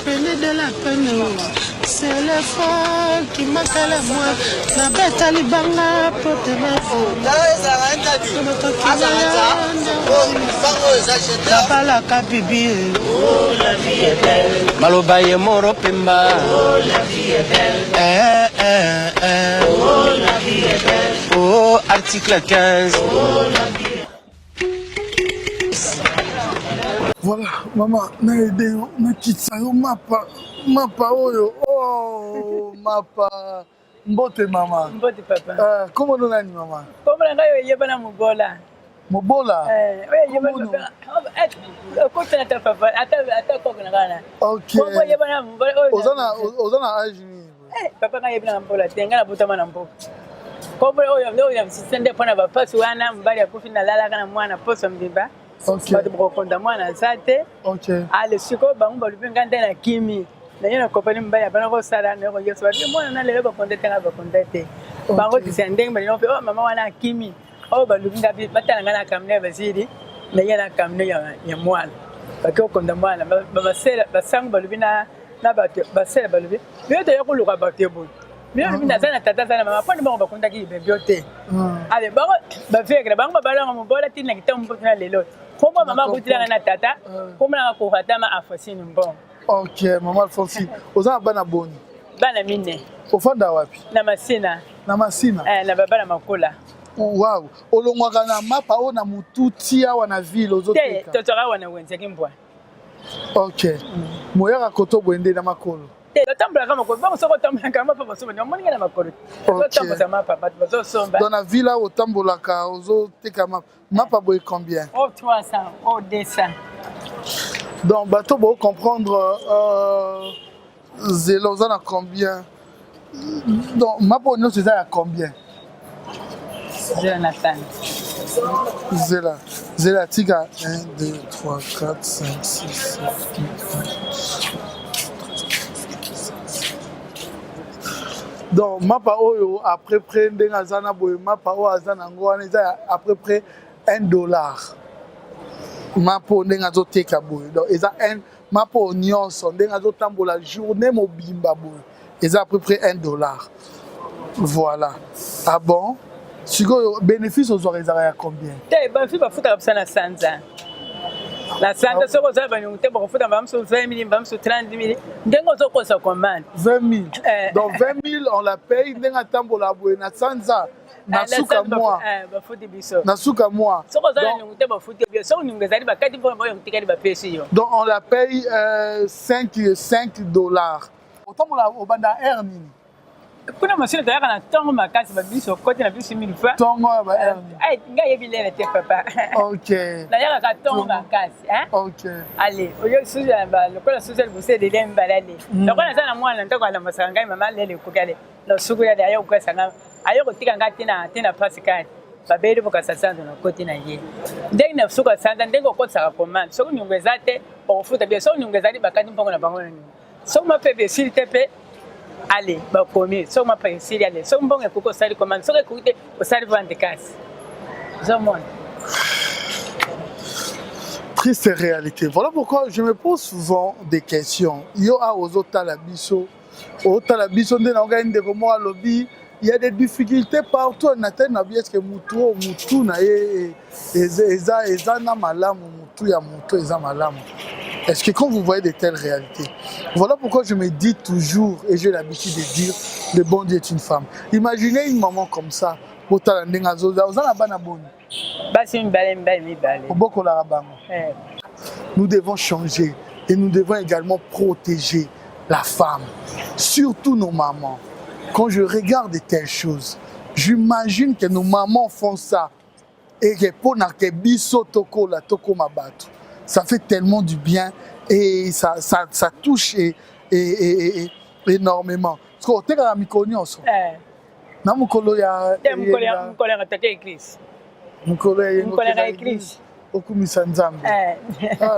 Prenez de la peine, c'est l'effort qui manque à la moi. La bête à l'ibanga pour te mettre. La kabibi. Oh, la vie est belle. Malobaye moro pemba. Oh, la vie est belle. Oh, la vie est belle. Oh, article 15. Oh, la vie est belle. Voilà, maman, na kitsayo mapa oyo. Oh, mapa. Mbote mama. Mbote papa. Comment on a dit maman? Comment on a eu yebana mubola? Mubola? Oui, yebana. Côté ta papa, ata ko na kana. OK. Comment yebana mubola? Ozana âge ni. Papa ka yebana mubola, tenga na buta mana mbo. Comment oyo ya sisende pona ba pasu wana mbali ya kufina lala kana mwana poso mbimba. OK. Ba de konda mwana zate. OK. Ale siko bangu ba lubinga ndena kimi. Na yena kopani mbaya bana ko sala na ko yeso ba mwana na lelo ba konda tenga ba konda te. Bango tisende mbali no pe oh mama wana kimi. Oh ba lubinga bi batanga na kamne bazidi. Na yena kamne ya mwana. Ba ko konda mwana ba basela basangu ba lubina na ba basela ba lubi. Biote yakuluka ba tebo. Bien lubina sana tata sana mama poni bango ba konda ki be biote. Ale bango ba fekra bango ba bala mbola tina kitambo na lelo. Comment maman goutira na tata? Comment na ko hatama afosini mbon? OK, maman Alphonsine. Oza bana boni. Bana mine. Ofanda wapi? Na Masina. Na Masina. Na baba na makola. Wow. Olongwaka na mapa o na mututi awa na ville ozoteka. Te totora wana wenze kimbwa. OK. Moyaka koto bwende na makolo. Te tambula kama ko ba soko tambula kama papa so nyama ninga na makolo. Tambula sama papa bazo somba. Dans la ville là otambolaka ozoteka mapa boy combien? Oh 300, oh 200. Donc bateau pour comprendre Zéloza à combien? Donc mapa on c'est à combien? Jonathan. Zéla tika 1 2 3 4 5 6 7 8. Donc mapa oyo après prendre ngazana boy mapa o azana ngwana za à peu près $1. Mapo ndenga zoteka boy. Donc eza un mapo nyonso ndenga zotambola journée mobimba boy. Eza à peu près $1. Voilà. Ah bon? Siko bénéfice aux oreilles à combien? Te ba fi ba futa ka na sanza. La sanza soko za ba nyunte ba futa ba mso 20 000 ba mso 30 000. Ndengo zoko sa commande. 20 000. Donc 20 000 on la paye ndenga tambola boy na sanza. Nasuka moi. Ba futi biso. Nasuka moi. Soko za nyunte ba futi biso. Soko nyunga ba kati ba yotika ba pesi yo. Donc on la paye $5. Otambola obanda air nini? Kuna machine tayaka na tongo makasi ba biso kote na biso 1000 fois. Tongo ba air. Ai nga yebilele te papa. OK. Na yaka ka tongo makasi, hein? OK. Allez, oyo suza ba lokola suza buse de lemba lale. Lokola sana mwana ntako ala masanga mama lele kugale. No suku ya ayo kwa sanga. Ayo kotika ngati na pasikani. Babeli bokasa sanza na kote na ye. Ndenge na suka sanza ndenge okotsa ka commande. Soko nyongeza te okufuta bien. Soko nyongeza di bakati mpongo na bango na ni. Soko mapepe s'il te plaît. Allez, bah premier, so ma pas ici allez, so bon écoute ça lui commande, so écoutez, au salle vendre des casses. Jamais. Triste réalité. Voilà pourquoi je me pose souvent des questions. Yo a aux autres la biso, la biso de na gagne de comme lobby, il y a des difficultés partout en atteint na bien que mutu na eza na malamu mutu ya mutu eza malamu. Est-ce que quand vous voyez de telles réalités, voilà pourquoi je me dis toujours, et j'ai l'habitude de dire, le bon Dieu est une femme. Imaginez une maman comme ça, nous devons changer et nous devons également protéger la femme, surtout nos mamans. Quand je regarde de telles choses, j'imagine que nos mamans font ça et que pour que biso toko la toko mabato. Ça fait tellement du bien et ça touche énormément. Parce que tu as mikolo nyonso. Na mukolo ya mukolo ya tata église. Mukolo ya église. Okumisa nzambe.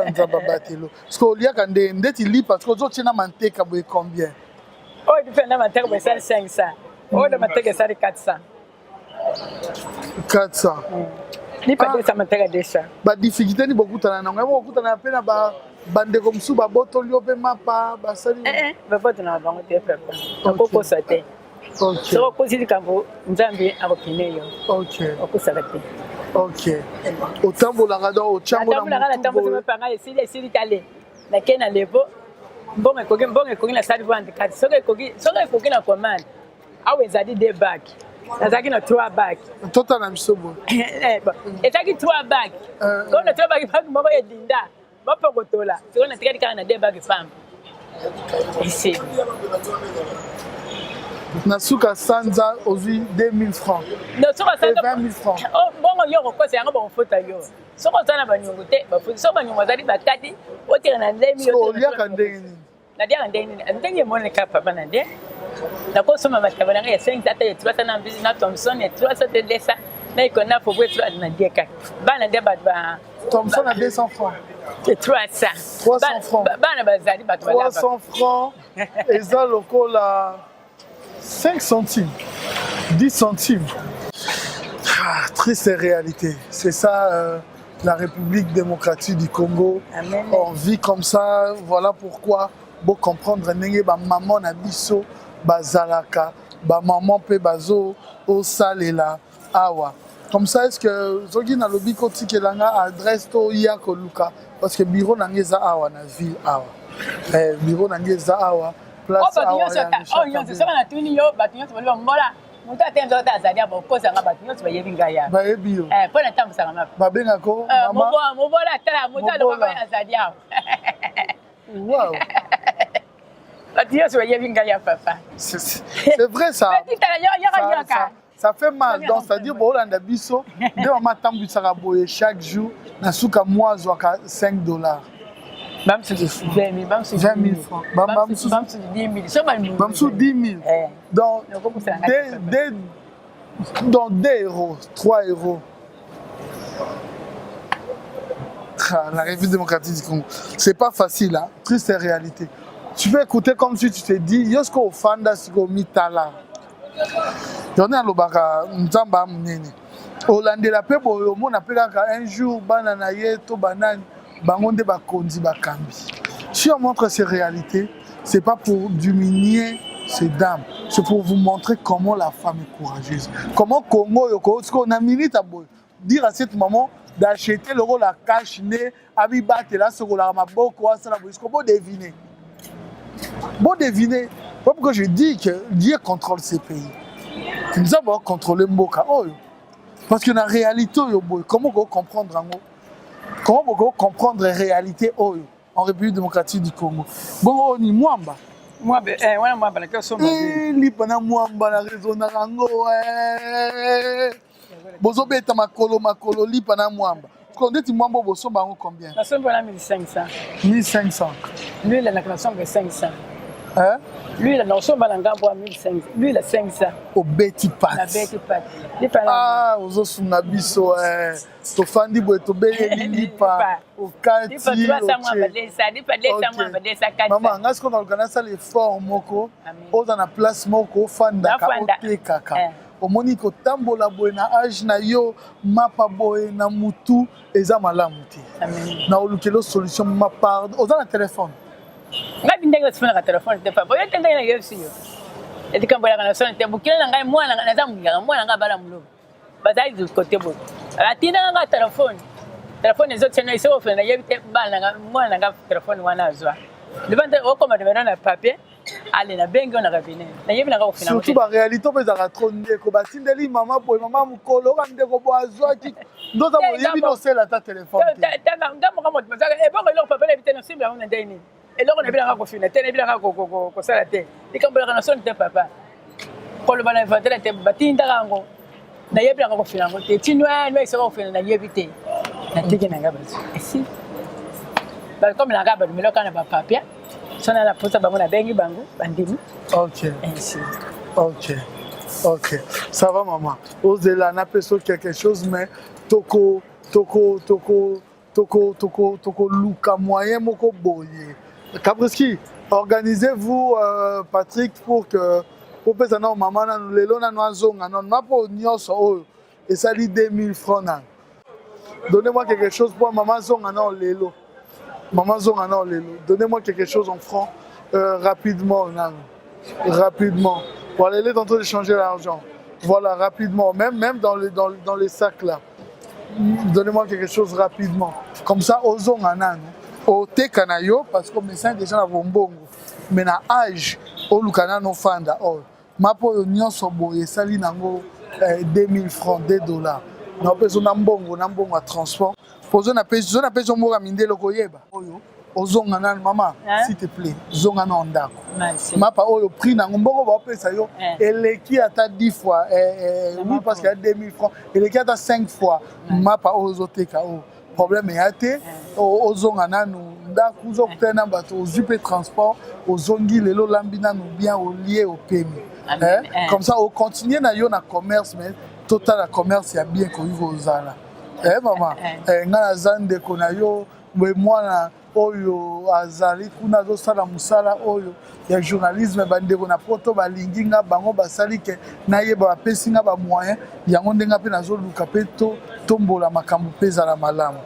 Nzamba batelo. Parce que oliaka ndeti li parce que ozo tina manteka boye combien? Oh, tu fais na manteka boye 500. Oh, na manteka 400. 400. Ni pas de ça m'intéresse déjà. Ba difficulté ni beaucoup tana na beaucoup tana pe na ba bande comme sous ba botoli ope mapa ba sali. Ba boto na bango te papa. Ko sate. OK. So ko sili kambo nzambe akopine yo. OK. Ko salate. OK. Otambola ngado ochambo na. Otambola ngado tambola panga esili tale. Na kena levo. Mbonge kogi na sali vande kati. Soke kogi na commande. Aweza di de back. Nazaki na 3 bag. Tota na misobo. Ezaki 3 bag. Ko na 3 bag moko edinda. Bapa kotola. Siko na tikati kana na 2 bag femme. Ici. Na suka sanza ozi 2000 francs. No suka sanza 20 000 francs. Oh bongo yo ko se yango bongo fota yo. Soko tana banyongo te, ba futi so banyongo zali bakati, otira na 2000 yo. So lia kandenge ni. Na dia ndenge mone ka papa na de. Na ko soma matabana ya 5 ata ya 300 na bizi na Thompson ya 300 de desa. Na ikona pour être na dia ka. Bana de ba Thompson à 200 francs. C'est 300. 300 francs. Bana bazali ba 300 francs. Et ça lokola 5 centimes, 10 centimes. Ah, triste réalité. C'est ça la République démocratique du Congo. Amen. On vit comme ça. Voilà pourquoi vous comprendre nenge ba maman na biso bazalaka, ba maman pe bazo au salela awa. Comme ça est-ce que zogi na lobi koti kelanga adresse to ya koluka parce que bureau na ngeza awa na ville awa. Bureau na ngeza awa. Place awa. Oh nyonso soka na tuni yo batunyo tobali mbola. Mutu atenzo azali abo kosa nga batunyo tobayebi ngaya. Bayebi yo. Pona tambusa nga mapa. Babenga ko mama. Mobola tala mutu aloba azali awo. Wow. C'est vrai ça. Ça fait mal. Donc, c'est-à-dire que Hollande Bisso, dès on m'attend chaque jour, na souka moi, je 5 $. 20 000 francs. 10 000. Donc, 2 euros, 3 euros. La République démocratique du Congo. C'est pas facile, hein? Triste réalité. Tu peux écouter comme si tu te dis, Yosko Ofanda Siko Mitala. J'en ai un lobaka, Nzamba Mnene. Hollande la paix, on appelle un jour, banana yeto, banane, bangonde bakondi bakambi. Si on montre ces réalités, c'est pas pour diminuer ces dames, c'est pour vous montrer comment la femme est courageuse. Comment Congo, on a minute à dire à cette maman d'acheter le rôle à cash, abibate là, ce rôle à ma boko, ça la bouche, comment deviner? Bon deviner, pourquoi je dis que Dieu contrôle ces pays. Nous avons contrôlé Mboka. Parce que dans la réalité, comment vous comprendre comment vous comprendre la réalité en République démocratique du Congo? Bon, on y mwamba. Mwamba, mwamba, la question est. Li pana mwamba la raison na rango. Bozo beta makolo li pana mwamba. Quand on dit mwamba boso bango combien? La somme voilà 1500. 1500. Lui il a la somme de 500. Hein? Lui il a la somme balanga pour 1500. Lui il a 500. Au beti pat. La beti pat. Ah, ozo suna biso to fandi boy to beye lipa. Au kati. Lipa 300 mwamba desa, lipa 200 mwamba desa 400. Maman, ngas qu'on organise l'effort moko, oza na place moko fanda ka otekaka. Omoni ko tambola boy na âge na yo mapa boy na mutu eza malamu te. Na olukelo solution ma part oza na téléphone. Ngapi ndenge sifuna ka téléphone te pa. Boy tende na yo siyo. Et quand bola kana sonne te bukila na ngai mwana na zamunga mwana nga bala mulo. Bazai du côté bo. Atina nga téléphone. Téléphone ezo tena iso ofena yebite bana nga mwana nga téléphone wana azwa. Levante okoma de na papier. Allez na bengo na rabine. Na yebi na ka ofena. Surtout ba réalité pe za ka tronde ko batindeli mama boy mama mukolo ka ndeko bo azwa ki ndoza bo yebi no sela ta téléphone. Tanga ngamo kama tmaza e bongo lo papa lebite no simba on ndeni. Et là on a bien ka ko fina tene bien ka ko sala te. Ikambola kana sonne te papa. Ko lo bana inventer te batinda kango. Na yebi na ka ko fina ngo te tinwa no iso ko fina na yebi te. Na teke na ngaba. Si. Ba comme la ngaba me lo kana ba papier. Sona la posa bango na bengi bango bandimi. OK. Ainsi. OK. OK. Ça va maman. Ozela na peso quelque chose mais toko luka moyen moko boye. Kabriski, organisez-vous Patrick pour que pour pesa na maman na lelo na nwazonga non mapo nyoso oyo et ça dit 2000 francs. Donnez-moi quelque chose pour maman Zongana Lelo. Maman Zongana Lelo. Donnez-moi quelque chose en francs rapidement. Rapidement. Voilà, elle est en train de changer l'argent. Voilà, rapidement. Même dans les sacs là. Donnez-moi quelque chose rapidement. Comme ça, aux Zongana. Au Tekanayo, parce que mes seins déjà dans bongo. Mais na âge, au Lukana no fanda. Mapo yo nyonso boye sali nango 2000 francs, $2. Na peso na mbongo à transport. Pozo na peso mora minde lokoyeba. Oyo ozonga na mama, s'il te plaît, zonga na ndako. Mapa oyo prix na mbongo ba pesa yo eleki ata 10 fois oui parce qu'il y a 2000 francs, eleki ata 5 fois. Mapa ozo teka o problème ya te ozonga na ndako zo kutana bato ozipe transport ozongi lelo lambina no bien au lié au paiement. Comme ça on continue na yo na commerce mais total la commerce ya bien ko vivre ozala maman ngana zande ko na yo mwana oyo azali kuna zo sala musala oyo ya journalisme bandeko na poto balingi nga bango basali ke na yeba bapesi nga ba moyen yango ndenga pe nazo luka pe tombola makambo peza la malamu.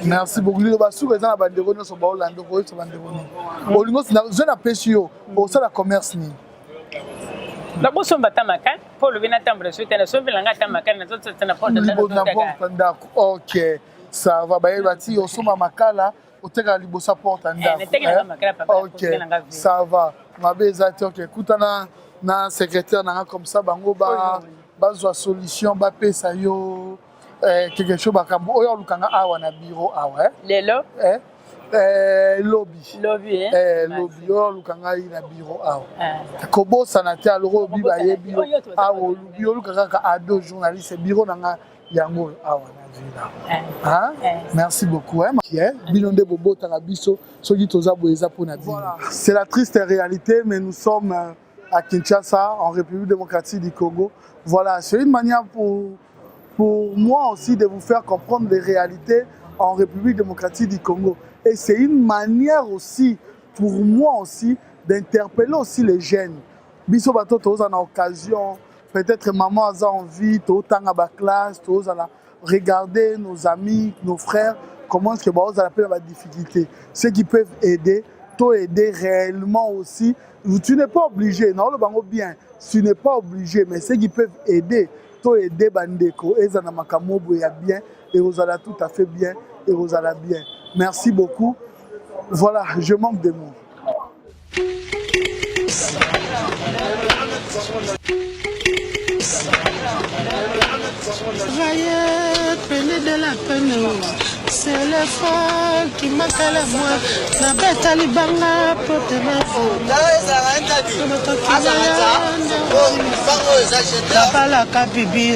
Merci beaucoup. Le basou est dans la bande de Renault sur Baolando, sur bande de Renault. Olingo, je n'appelle sur au sein de la commerce ni. La bourse on va tamakan pour le venir tambour suite et la sauver la gata makan na zote na porte de OK, ça va bailler bati au soma makala au tega libosa porte ndako. OK, ça va. Ma bezati OK, écoutana na secrétaire na comme ça bango ba bazwa solution ba pesa yo quelque chose bakambo oyo lukanga awa na bureau awa lelo lobby lobby oyo lukanga na bureau awa kobosa na te aloro bi ba yebi awa lobby lukanga ka ado journaliste bureau nanga yango awa na villa merci beaucoup binonde bobota na biso soki toza boeza pona bino. C'est la triste réalité mais nous sommes à Kinshasa en République démocratique du Congo. Voilà, c'est une manière pour moi aussi de vous faire comprendre les réalités en République démocratique du Congo. Et c'est une manière aussi, pour moi aussi, d'interpeller aussi les jeunes. Biso bato toza en occasion, peut-être maman a envie, toza na classe, toza na regarder nos amis, nos frères, comment est-ce que baoza la peine la difficulté. Ceux qui peuvent aider, aider réellement aussi. Tu n'es pas obligé, non, le bango bien, tu n'es pas obligé, mais ceux qui peuvent aider, aider bandeko, et zana makamobo ya bien, et Rosala tout à fait bien, et Rosala bien. Merci beaucoup. Voilà, je manque de mots. Voyez, prenez de la peine, c'est l'effort qui manque à la moi. La bête à l'ibanga pour te mettre. La bala kabibi.